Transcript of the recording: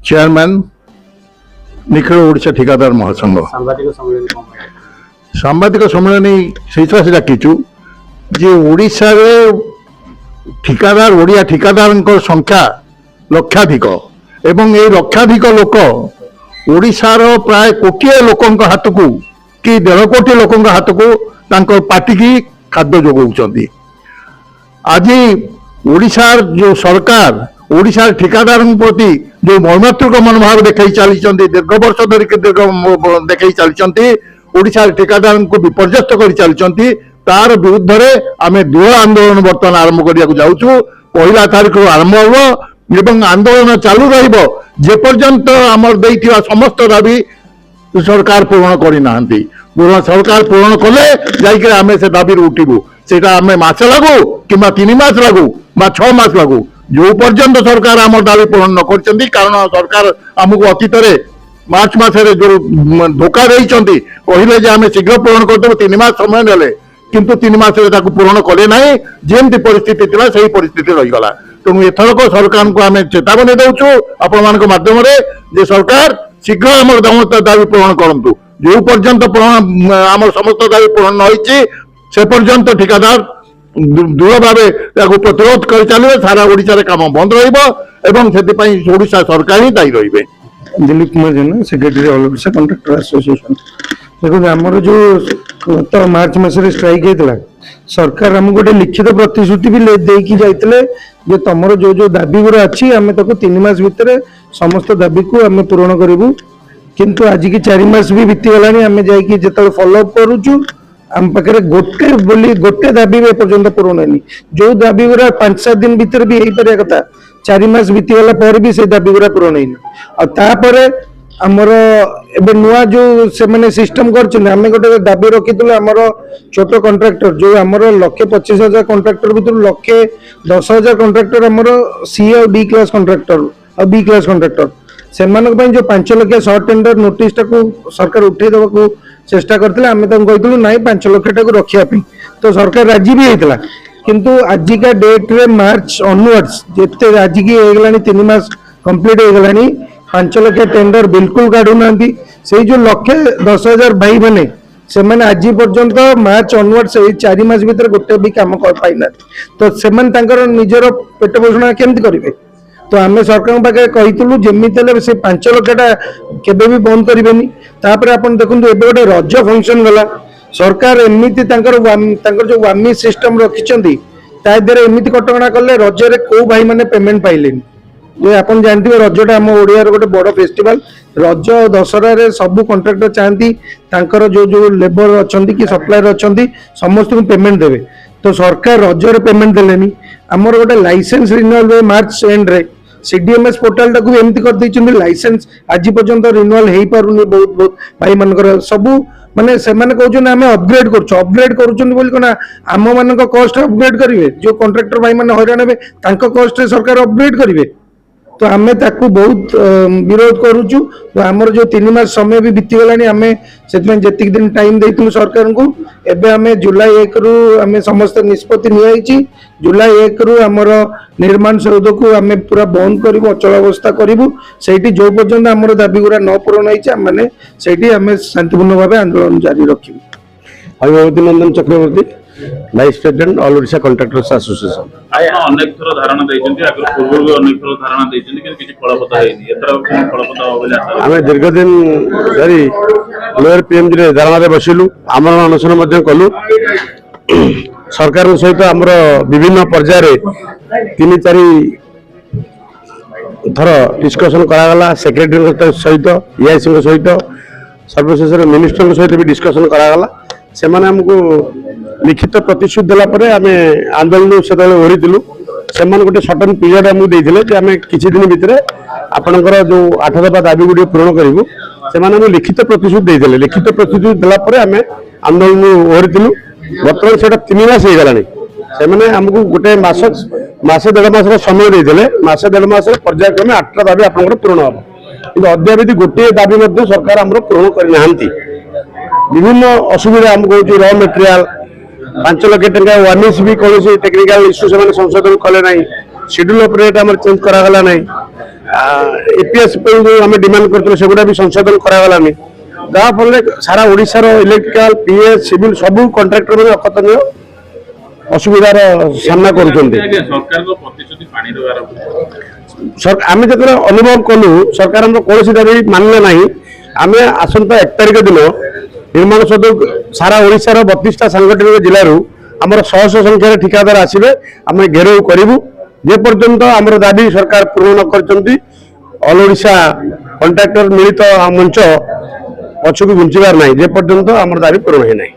Chairman Nikhil Odisha ठिकादार महासंघ सांबादिक सम्मेलन से डाकिचु जे ओडिशा रे ठिकादार ओडिया ठिकादार संख्या लक्षाधिक एवं ये लक्षाधिक लोक ओडिशार प्राय कोटिए लोक हाथ को कि 1.5 कोटी लोक हाथ को पार्टी की खाद्य जोगाउछंती। आज ओडिशार जो सरकार ओडिशार ठिकादार प्रति जो मर्मात्मक मनोभाव देखई चली दीर्घ वर्ष धरिक देखई चली ओडिशार ठिकादार को विपर्यस्त कर चली तार विरुद्ध में आम दृढ़ आंदोलन बर्तमान आरंभ करने जाऊँ। 1 तारीख आरंभ हो एवं आंदोलन चालू रपर्यंत आमर देइथिबा समस्त दाबी सरकार पूरण करना सरकार पूरण कले जाइए आम से दाबी उठू से मस लागू कि 3 मास लागू 6 मास लागू जो पर्यंत सरकार आम दाबी पूरण न कर कारण सरकार आमको अतीत मार्च मसरे जो धोखा देते कहले आम शीघ्र पूरण करदेव 3 मास समय ने किंतु 3 मास पूरण कले ना जमी परिस्थिति थी से परिस्थिति रहीगला। तेणु एथरक सरकार को आम चेतावनी देचु आपण मान मध्यम सरकार शीघ्र आम दाबी पूरण करूँ जो पर्यंत आम समस्त दाबी पूरण न से पर्यंत ठिकादार दृढ़ भाव प्रतिरोध कर चलिए सारा ओडिशा काम बंद रोडा सरकार ही दायी रही। Dilip Kumar Jena secretary all Odisha contractor association देखो आमर जो गत मार्च मसरे स्ट्राइक होता सरकार आमको गोटे लिखित प्रतिश्रुति भी देकी जाइए जे तुमर जो जो दाबी गुरा अच्छी आम 3 मास भितर समस्त दाबी को आम पूरण करूँ किंतु आज की 4 मास भी बीतीगला आम जो फॉलोअप करुचु आम पाखे गोटे दाबी भी एपर्यंत पूरण है जो दाबी गुरा 5-7 दिन भितर भी हो पारे कथा 4 मास बीतीगला पर भी से दाबी गुरा पूरण है आमर एबे नुआ जो से माने सिस्टम करछन आमे गोटे दाबी रखितले आमर छोट कॉन्ट्रैक्टर जो आमर 1,25,000 कॉन्ट्रैक्टर भीतर 1,10,000 कॉन्ट्रैक्टर आमर सी और डी क्लास कॉन्ट्रैक्टर और बी क्लास कॉन्ट्रैक्टर सेमानक पई जो 5 लाख शॉर्ट टेंडर नोटिस को सरकार उठे देबा को चेष्टा करथिले आमे तम कहितलु नाही 5 लाख टाको रखिया पे तो सरकार राजी भी हेतला किंतु आज का डेट रे मार्च ऑनवर्ड्स जेते आज की हेगलानी 3 मास कंप्लीट हेगलानी 5 लाख टेंडर बिल्कुल काढू ना से जो 1,10,000 भाई मैंने से मैंने आज पर्यंत मार्च ऑनवर्ड से 4 मास भीतर गोटे भी काम कर पाइना तो से निजर पेट पोषण केमती करेंगे तो आम सरकार पाखे कहीलु जमी से 5 लाख केबे भी बंद करेंगे तापर आप देखो एबे गोटे रज फंक्शन गला सरकार एमती जो वामी सिस्टम रखिंट तादर एमती कटकणा कले रजरे कौ भाई मैंने पेमेंट पाइले जो आप जानते रजटा आम ओडिया गोटे बड़ फेस्टिवल रज दशहरा रे सब कॉन्ट्रैक्टर चाहती जो जो लेबर अच्छा कि सप्लायर अच्छा समस्त को पेमेंट देवे तो सरकार रजरे पेमेंट देलेनी आमर गोटे लाइसेंस रिन्यूअल मार्च एंड रे सीडीएमएस पोर्टाल टाक एमती कर लाइसेंस आज पर्यंत रिन्यूअल हो पारुनी बहुत बहुत भाई मान सबू माने से कहते आम अपग्रेड कर आम मान कस्ट अपग्रेड करेंगे जो कॉन्ट्रैक्टर भाई मैंने हईराण हे कस्ट सरकार अपग्रेड करेंगे तो आम बहुत विरोध करुचु तो आमर जो 3 मास समय भी बीतीगला आम से जी दिन टाइम देइथिलु सरकार को एबे आम जुलाई 1 रु आम समस्त निष्पत्ति नि जुलाई 1 रु आमर निर्माण सौध को आम पूरा बंद करूँ अचलावस्था करूँ से जो पर्यंत आमर दाबी गुरा न पूरण होने से आम शांतिपूर्ण भाव आंदोलन जारी रखी। हरिभवती Nandan Chakraborty vice president all Odisha contractors association अनेक थर धारणा देइछन्ती आगर पूर्व भी अनेक थर धारणा देइछन्ती कि किछि फलप्रद हेनी एतर फलप्रद होबले आशा आमे दीर्घ दिन धरी लोअर पीएमजी रे धारणा रे बसिलु आमरण अनशन मध्य कलु सरकार सहित हमर विभिन्न पर्याय रे 3-4 थर डिस्कशन करा गला सेक्रेटरी सहित एआईसी सहित सर्वशेष मिनिस्टर सहित भी डिस्कशन करा गला से माने हमको लिखित प्रतिश्रुति देला परे आमे आंदोलन से ओहरीलु से गोटे सर्टन पीरियड आमको देते आम किसी दिन भितर आपणकर जो 8 दफा दाबी गुड़ी पूरण करूँ से लिखित प्रतिश्रुति देते लिखित प्रतिश्रुति देला आम आंदोलन ओहरीलु बर्तमान से 3 मास हो गलानी से आमको गोटे मसे 1.5 मास समय देते मसे 1.5 मास पर्यायक्रमे 8टा दाबी आपंकर पूरण हम कि अद्यावधि गोटे दाबी सरकार आम पूरण करना विभिन्न असुविधा आमको हो र मटेरियल 5 लाख टका वार्निश भी कौन टेक्निकल इश्यू से संशोधन कले ना शेड्यूल ऑफ रेट आम चेंज करागला ना EPS ପାଇଁ ଯୋଉ ଆମେ ଡିମାଣ୍ଡ କରିଥିଲୁ ସେଗୁଡ଼ା ବି ସଂଶୋଧନ କରାଗଲାନି, ଯାହା ଫଳରେ ସାରା ଓଡ଼ିଶାର ଇଲେକ୍ଟ୍ରିକାଲ PS ସିଭିଲ ସବୁ କଣ୍ଟ୍ରାକ୍ଟର ମାନେ ଅକଥନୀୟ ଅସୁବିଧାର ସାମ୍ନା କରୁଛନ୍ତି। ଆଜ୍ଞା ସରକାରଙ୍କ ପ୍ରତିଶ୍ରୁତି ପାଣିର ଗାର ଆମେ ଯେତେବେଳେ ଅନୁଭବ କଲୁ ସରକାର ଆମର କୌଣସି ଦାବି ମାନିଲେ ନାହିଁ, ଆମେ ଆସନ୍ତା 1 ତାରିଖ ଦିନ ନିର୍ମାଣ ସଦୁ ସାରା ଓଡ଼ିଶାର 32ଟା ସାଂଗଠନିକ ଜିଲ୍ଲାରୁ ଆମର ଶହ ଶହ ସଂଖ୍ୟାରେ ଠିକାଦାର ଆସିବେ, ଆମେ ଘେରାଉ କରିବୁ। ଯେ ପର୍ଯ୍ୟନ୍ତ ଆମର ଦାବି ସରକାର ପୂରଣ ନ କରିଛନ୍ତି ଅଲ୍ ଓଡ଼ିଶା କଣ୍ଟ୍ରାକ୍ଟର ମିଳିତ ମଞ୍ଚ ପଛକୁ ଘୁଞ୍ଚିବାର ନାହିଁ, ଯେ ପର୍ଯ୍ୟନ୍ତ ଆମର ଦାବି ପୂରଣ ହୋଇନାହିଁ।